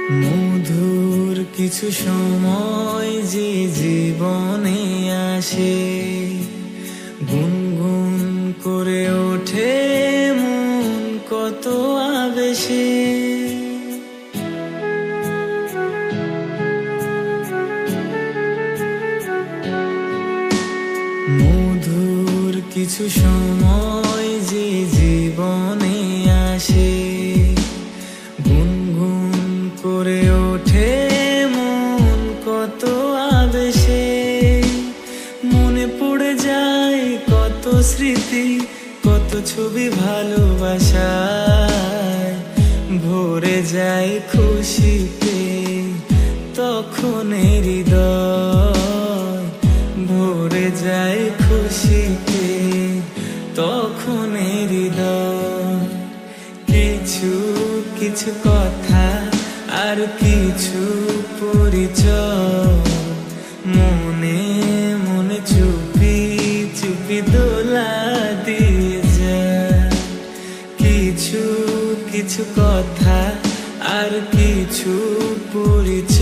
মধুর কিছু সময় যে জীবনে আসে, গুনগুন করে ওঠে মন কত আবেশে। মধুর কিছু সময় যে জীবনে আসে, গুনগুন করে ওঠে মন কত আবেশে। মনে পড়ে যায় কত স্মৃতি, কত ছবি ভালোবাসায়, ভরে যায় খুশিতে তখন হৃদয়, ভরে যায় খুশিতে তখন হৃদয়। কিছু কিছু কথা আর কিছু পরিচয়, মনে মনে চুপি চুপি দোলা দিয়ে যায়। কিছু কিছু কথা আর কিছু পরিচয়।